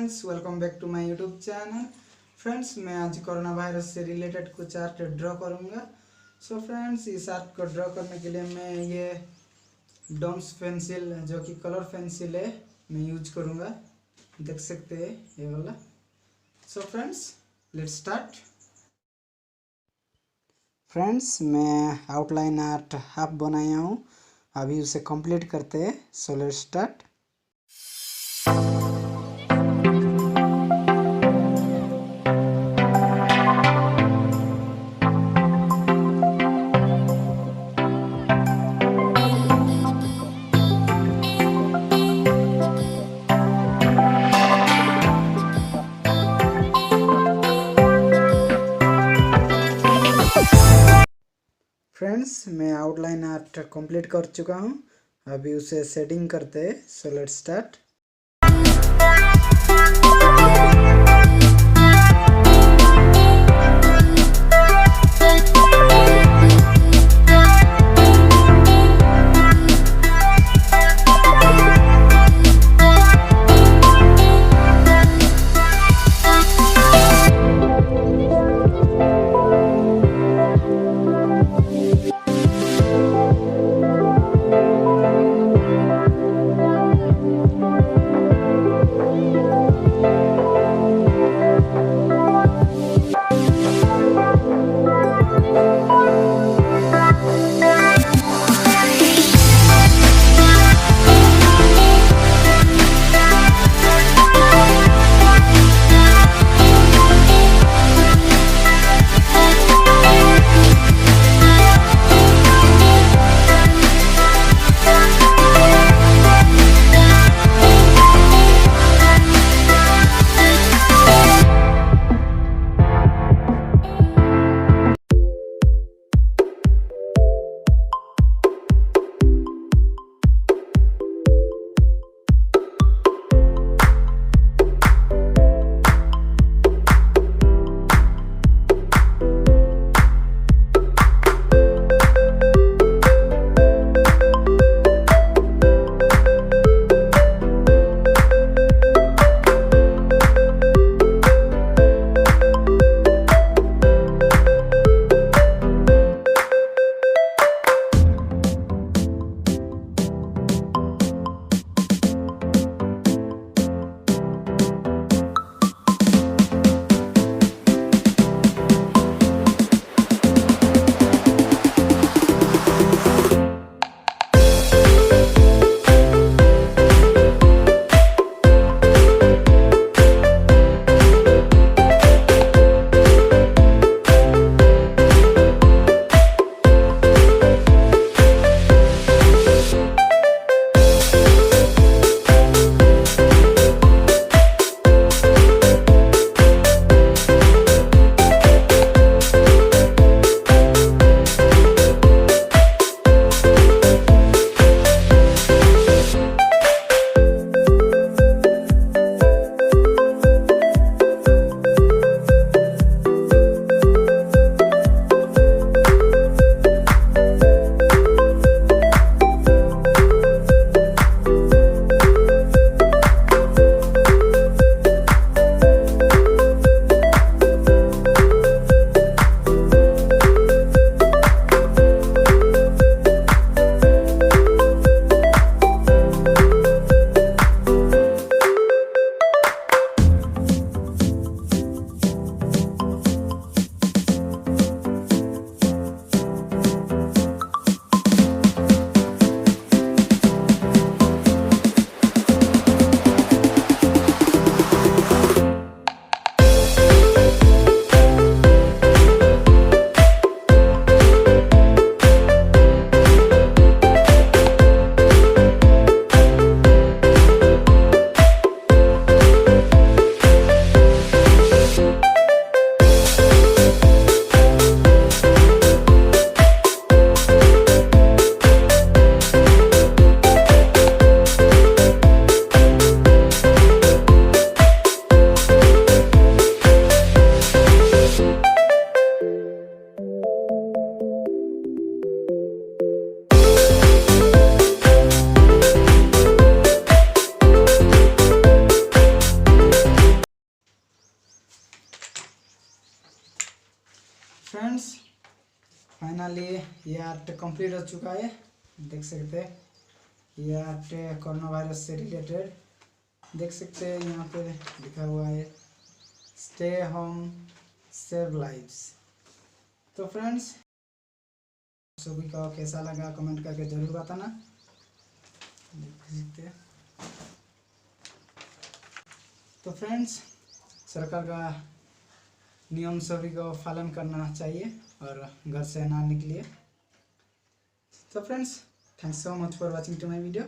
Friends, welcome back to my YouTube channel. Friends, मैं आज corona virus से related कुछ आर्ट ड्रॉ करूंगा। सो फ्रेंड्स, इस आर्ट को ड्रॉ करने के लिए मैं ये डॉम्स पेंसिल जो कि कलर पेंसिल है मैं यूज करूंगा। देख सकते हैं ये वाला। So friends, let's start. Friends, मैं आउटलाइन आर्ट हाफ बनाया हूँ, अभी उसे कंप्लीट करते हैं। So let's start. फ्रेंड्स, मैं आउटलाइन आर्ट कंप्लीट कर चुका हूँ, अभी उसे शेडिंग करते हैं। So let's start. Friends finally ये आर्ट कंप्लीट हो चुका है, देख सकते हैं ये आर्ट कोरोना वायरस से रिलेटेड। देख सकते हैं यहाँ पे लिखा हुआ है स्टे होम सेव लाइव्स। तो फ्रेंड्स सभी का कैसा लगा कमेंट करके ज़रूर बताना। देख सकते हैं तो फ्रेंड्स सरकार का नियम सभी को पालन करना चाहिए और घर से ना निकलिए। तो friends thanks so much for watching to my video.